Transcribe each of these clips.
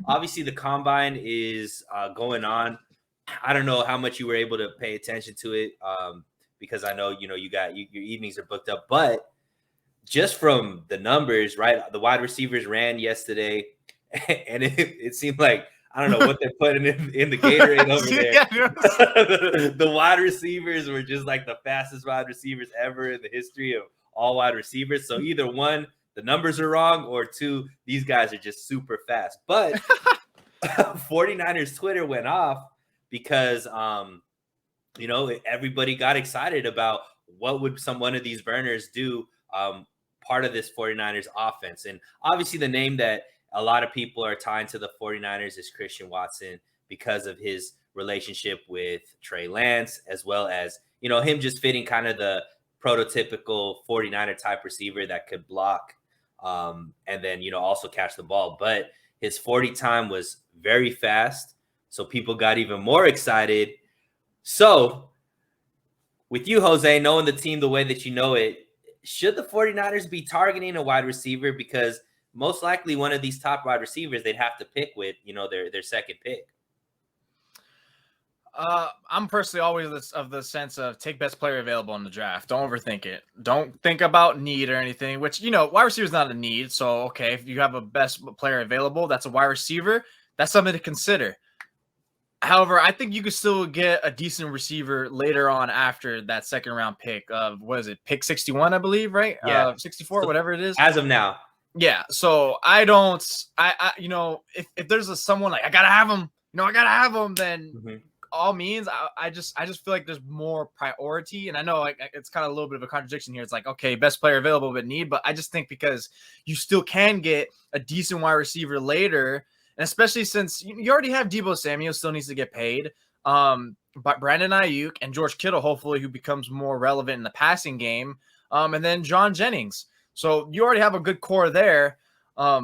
obviously the combine is going on. I don't know how much you were able to pay attention to it, because I know you got your evenings are booked up, but just from the numbers, right? The wide receivers ran yesterday, and it seemed like I don't know what they're putting in the Gatorade over there. The wide receivers were just like the fastest wide receivers ever in the history of all wide receivers. So either one, the numbers are wrong, or two, these guys are just super fast. But 49ers Twitter went off because everybody got excited about what would one of these burners do, part of this 49ers offense. And obviously the name that a lot of people are tying to the 49ers is Christian Watson because of his relationship with Trey Lance, as well as, him just fitting kind of the prototypical 49er type receiver that could block, and then, also catch the ball. But his 40 time was very fast, so people got even more excited. So with you, Jose, knowing the team the way that you know it, should the 49ers be targeting a wide receiver? Because most likely one of these top wide receivers they'd have to pick with, their second pick. I'm personally always of the sense of take best player available in the draft. Don't overthink it. Don't think about need or anything, which, wide receiver is not a need. So, okay, if you have a best player available, that's a wide receiver. That's something to consider. However, I think you could still get a decent receiver later on after that second round pick of, pick 61, I believe, right? Yeah. 64, so, whatever it is. As of now. Yeah. So I if there's someone like, I gotta have him, then all means, I just feel like there's more priority. And I know it's kind of a little bit of a contradiction here. It's like, okay, best player available, but need, but I just think because you still can get a decent wide receiver later. And especially since you already have Deebo Samuel still needs to get paid. But Brandon Ayuk and George Kittle, hopefully, who becomes more relevant in the passing game. And then John Jennings. So you already have a good core there. I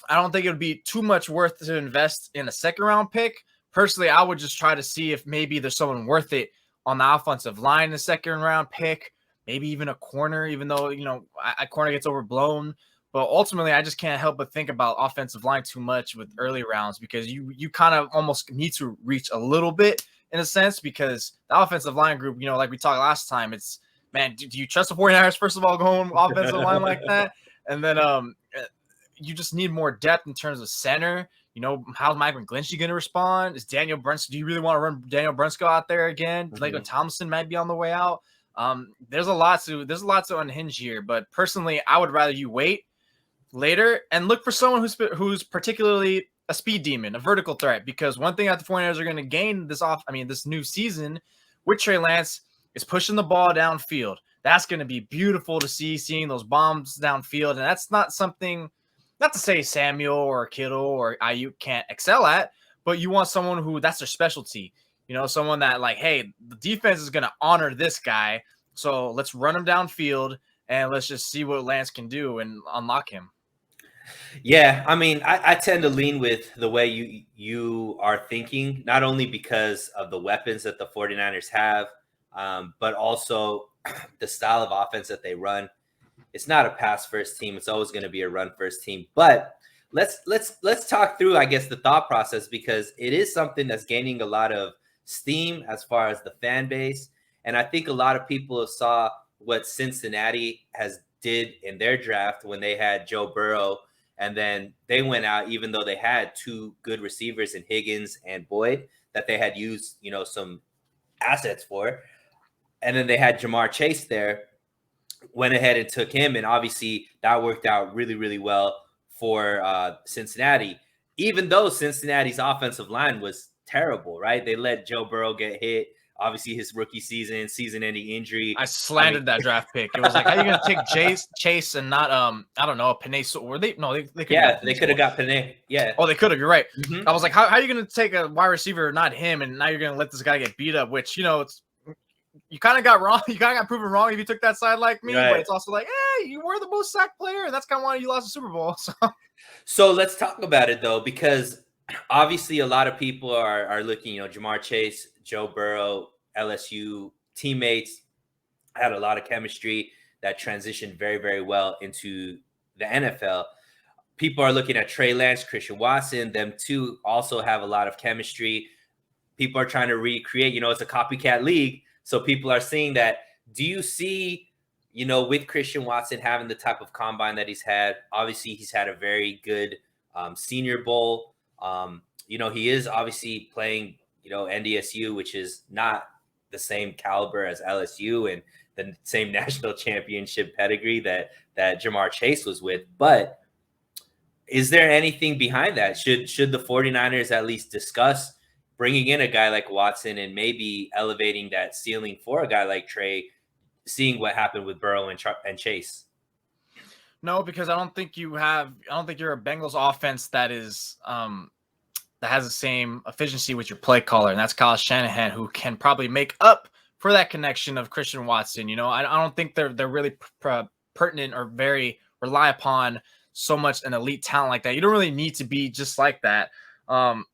don't think it would be too much worth to invest in a second round pick. Personally, I would just try to see if maybe there's someone worth it on the offensive line in the second round pick, maybe even a corner, even though, a corner gets overblown. But ultimately, I just can't help but think about offensive line too much with early rounds because you kind of almost need to reach a little bit in a sense because the offensive line group, like we talked last time, it's, man, do you trust the 49ers, first of all, going offensive line like that? And then you just need more depth in terms of center. How's Mike McGlinchey going to respond? Is Daniel Brunskill? Do you really want to run Daniel Brunskill out there again? Lakeland Tomlinson might be on the way out. There's a lot to unhinge here, but personally, I would rather you wait later and look for someone who's particularly a speed demon, a vertical threat, because one thing that the 49ers are going to gain this new season with Trey Lance is pushing the ball downfield. That's going to be beautiful to seeing those bombs downfield. And that's not something, not to say Samuel or Kittle or Ayuk can't excel at, but you want someone who that's their specialty. Someone that like, hey, the defense is going to honor this guy. So let's run him downfield and let's just see what Lance can do and unlock him. Yeah, I mean, I tend to lean with the way you are thinking, not only because of the weapons that the 49ers have, but also the style of offense that they run. It's not a pass first team. It's always going to be a run first team. But let's talk through, I guess, the thought process, because it is something that's gaining a lot of steam as far as the fan base. And I think a lot of people saw what Cincinnati did in their draft when they had Joe Burrow. And then they went out, even though they had two good receivers in Higgins and Boyd that they had used, some assets for. And then they had Jamar Chase there, went ahead and took him. And obviously that worked out really, really well for Cincinnati, even though Cincinnati's offensive line was terrible, right? They let Joe Burrow get hit. Obviously, his rookie season-ending injury. I slandered that draft pick. It was like, how are you going to take Chase and not, I don't know, Panay? Were they? No, they could. Yeah, they could have got Panay. Yeah. Oh, they could have. You're right. Mm-hmm. I was like, how are you going to take a wide receiver, not him, and now you're going to let this guy get beat up? Which it's you kind of got wrong. You kind of got proven wrong if you took that side like me. Right. But it's also like, hey, you were the most sacked player, and that's kind of why you lost the Super Bowl. So let's talk about it though, because obviously a lot of people are looking, Jamar Chase, Joe Burrow, LSU teammates, had a lot of chemistry that transitioned very, very well into the NFL. people are looking at Trey Lance, Christian Watson. Them two also have a lot of chemistry. People are trying to recreate, it's a copycat league. So people are seeing that. Do you see, with Christian Watson having the type of combine that he's had, obviously he's had a very good Senior Bowl. He is obviously playing, NDSU, which is not the same caliber as LSU and the same national championship pedigree that Jamar Chase was with. But is there anything behind that? Should the 49ers at least discuss bringing in a guy like Watson and maybe elevating that ceiling for a guy like Trey, seeing what happened with Burrow and Chase? No, because I don't think you're a Bengals offense that is that has the same efficiency with your play caller, and that's Kyle Shanahan, who can probably make up for that connection of Christian Watson. I don't think they're really pertinent or very rely upon so much an elite talent like that. You don't really need to be just like that. And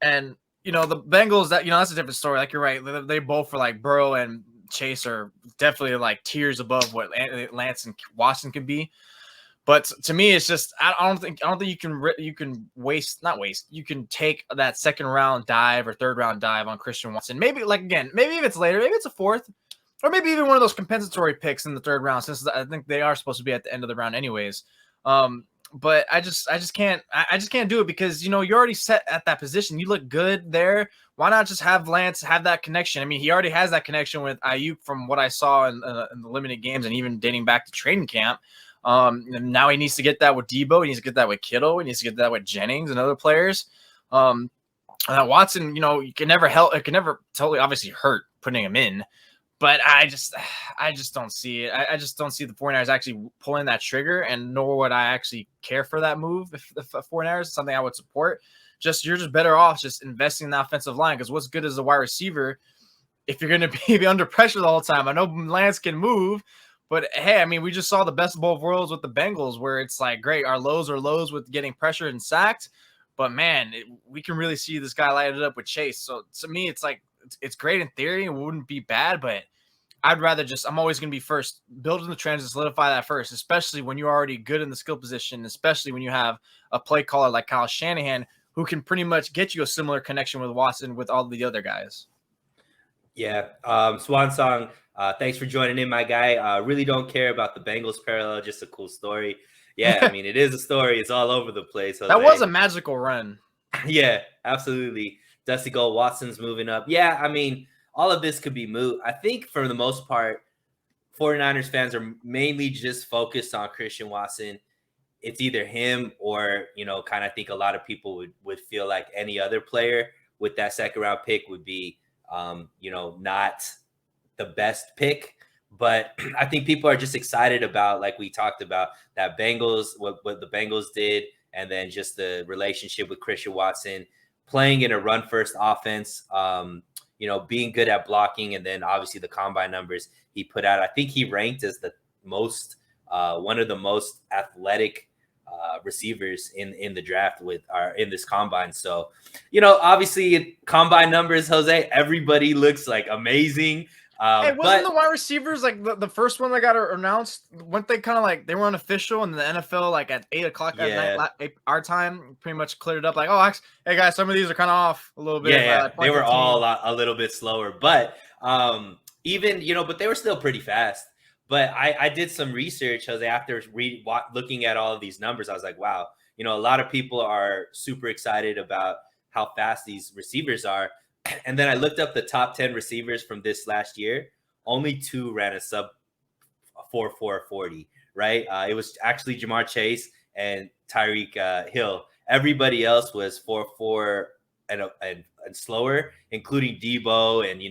the Bengals, that's a different story. Like, you're right, they both are like Burrow and Chase are definitely like tiers above what Lance and Watson can be. But to me, it's just I don't think you can you can take that second round dive or third round dive on Christian Watson. Maybe maybe if it's later, maybe it's a fourth, or maybe even one of those compensatory picks in the third round, since I think they are supposed to be at the end of the round anyways. But I just can't do it, because you're already set at that position. You look good there. Why not just have Lance have that connection? I mean, he already has that connection with Ayuk from what I saw in the limited games, and even dating back to training camp. And now he needs to get that with Debo. He needs to get that with Kittle. He needs to get that with Jennings and other players. Watson, you can never help. It can never totally obviously hurt putting him in. But I just don't see it. I just don't see the 49ers actually pulling that trigger, and nor would I actually care for that move if the 49ers is something I would support. You're just better off just investing in the offensive line, because what's good as a wide receiver if you're going to be under pressure the whole time? I know Lance can move, but hey, I mean, we just saw the best of both worlds with the Bengals, where it's like, great, our lows are lows with getting pressured and sacked, but man, we can really see this guy light it up with Chase. So to me, it's like, it's great in theory. It wouldn't be bad, but I'd rather I'm always going to be first, build in the trends and solidify that first, especially when you're already good in the skill position, especially when you have a play caller like Kyle Shanahan, who can pretty much get you a similar connection with Watson with all the other guys. Yeah. Swan Song, thanks for joining in, my guy. Really don't care about the Bengals parallel, just a cool story. Yeah, I mean, it is a story. It's all over the place. That was a magical run. Yeah, absolutely. Dusty Gold, Watson's moving up. Yeah, I mean, all of this could be moot. I think for the most part, 49ers fans are mainly just focused on Christian Watson. It's either him or, kind of think a lot of people would feel like any other player with that second round pick would be, not the best pick. But I think people are just excited about, like we talked about, that Bengals, what the Bengals did, and then just the relationship with Christian Watson, playing in a run-first offense, being good at blocking, and then obviously the combine numbers he put out. I think he ranked as the one of the most athletic receivers in the draft in this combine. So, obviously combine numbers, Jose, everybody looks like amazing. Hey, wasn't the wide receivers like the first one that got announced? Weren't they kind of like, they were unofficial, and the NFL like at 8:00 at night our time pretty much cleared it up, like, oh, hey guys, some of these are kind of off a little bit. Yeah, they were all a little bit slower, but even but they were still pretty fast. But I did some research, Jose, after looking at all of these numbers. I was like, wow, a lot of people are super excited about how fast these receivers are. And then I looked up the top 10 receivers from this last year. Only 2 ran a sub 4.40, right? It was actually Jamar Chase and Tyreek Hill. Everybody else was 4.4 and slower, including Debo and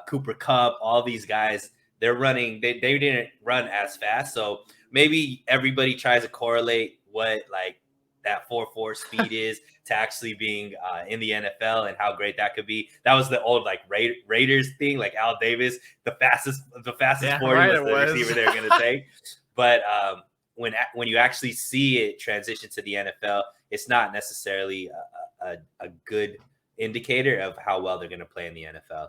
Cooper Kupp. All these guys, they're running. They didn't run as fast. So maybe everybody tries to correlate what like that 4.4 speed is to actually being in the NFL and how great that could be. That was the old like Raiders thing, like Al Davis, the fastest 40 was the receiver they're going to take. But when you actually see it transition to the NFL, it's not necessarily a good indicator of how well they're going to play in the NFL.